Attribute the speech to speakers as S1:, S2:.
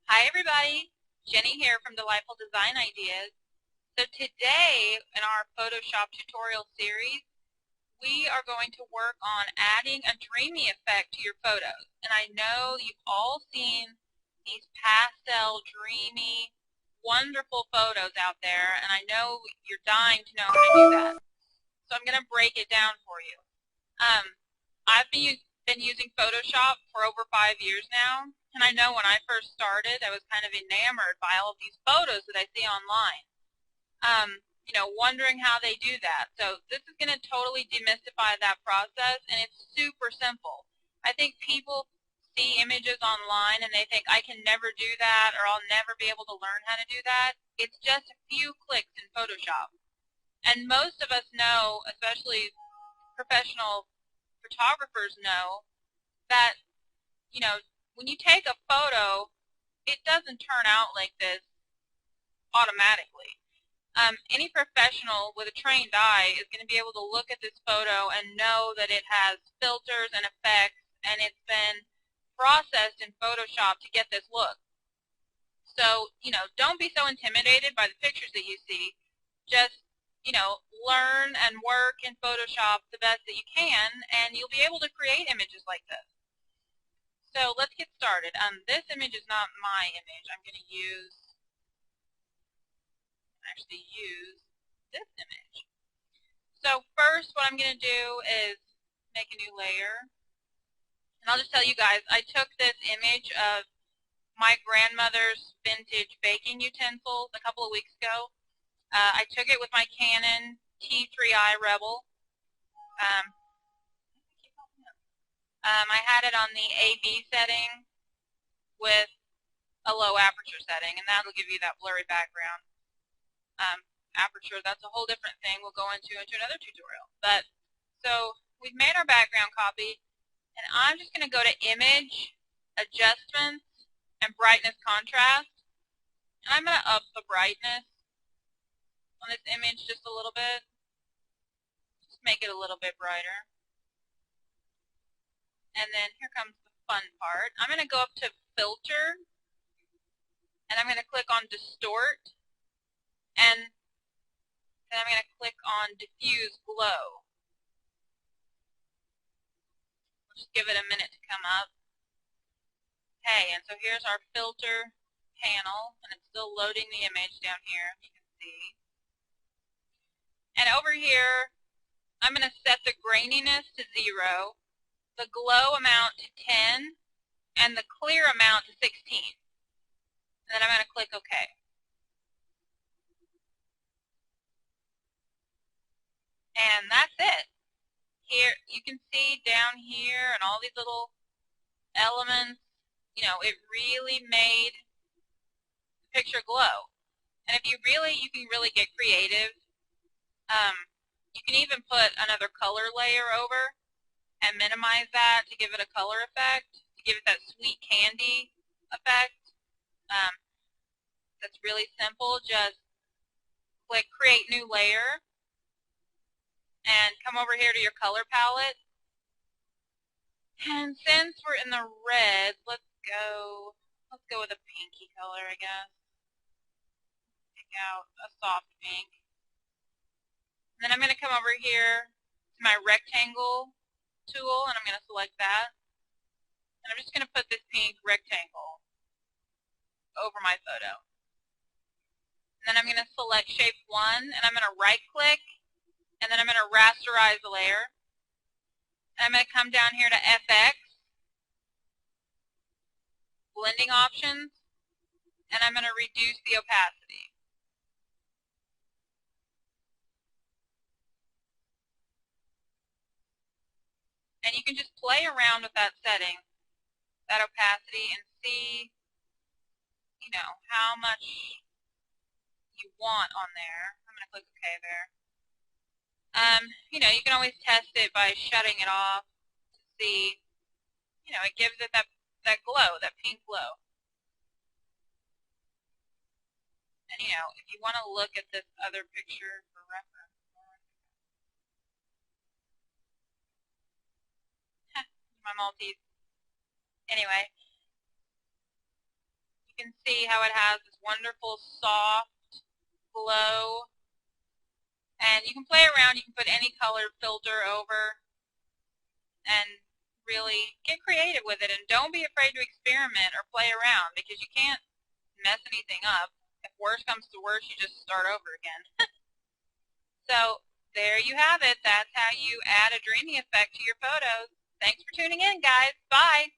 S1: Hi everybody, Jenny here from Delightful Design Ideas. So today in our Photoshop tutorial series, we are going to work on adding a dreamy effect to your photos. And I know you've all seen these pastel, dreamy, wonderful photos out there, and I know you're dying to know how to do that. So I'm going to break it down for you. I've been using Photoshop for over 5 years now, and I know when I first started, I was kind of enamored by all of these photos that I see online. Wondering how they do that. So this is going to totally demystify that process, and it's super simple. I think people see images online and they think, I can never do that, or I'll never be able to learn how to do that. It's just a few clicks in Photoshop. And most of us know, especially professional photographers know, that, when you take a photo, it doesn't turn out like this automatically. Any professional with a trained eye is going to be able to look at this photo and know that it has filters and effects, and it's been processed in Photoshop to get this look. So, don't be so intimidated by the pictures that you see. Just, learn and work in Photoshop the best that you can, and you'll be able to create images like this. So let's get started. This image is not my image. I'm going to actually use this image. So first what I'm going to do is make a new layer. And I'll just tell you guys, I took this image of my grandmother's vintage baking utensils a couple of weeks ago. I took it with my Canon T3i Rebel. I had it on the AB setting with a low aperture setting, and that'll give you that blurry background. Aperture, that's a whole different thing we'll go into another tutorial. But so we've made our background copy, and I'm just going to go to Image, Adjustments, and Brightness Contrast. And I'm going to up the brightness on this image just a little bit. Just make it a little bit brighter. And then here comes the fun part. I'm going to go up to Filter, and I'm going to click on Distort, and then I'm going to click on Diffuse Glow. We'll just give it a minute to come up. Okay, and so here's our filter panel, and it's still loading the image down here, you can see. And over here, I'm going to set the graininess to 0, the glow amount to 10, and the clear amount to 16. And then I'm going to click OK. And that's it. Here, you can see down here and all these little elements, it really made the picture glow. And if you can really get creative. You can even put another color layer over and minimize that to give it a color effect, to give it that sweet candy effect. That's really simple. Just click Create New Layer and come over here to your color palette. And since we're in the red, let's go with a pinky color, I guess. Pick out a soft pink. And then I'm going to come over here to my rectangle tool, and I'm going to select that. And I'm just going to put this pink rectangle over my photo. And then I'm going to select shape 1, and I'm going to right click, and then I'm going to rasterize the layer. And I'm going to come down here to FX, blending options, and I'm going to reduce the opacity. And you can just play around with that setting, that opacity, and see, how much you want on there. I'm going to click OK there. You can always test it by shutting it off to see, it gives it that glow, that pink glow. And, if you want to look at this other picture for reference, my Maltese. Anyway, you You can see how it has this wonderful soft glow. And you can play around. You can put any color filter over and really get creative with it. And don't be afraid to experiment or play around, because you can't mess anything up. If worse comes to worse, you just start over again. So there you have it. That's how you add a dreamy effect to your photos. Thanks for tuning in, guys. Bye.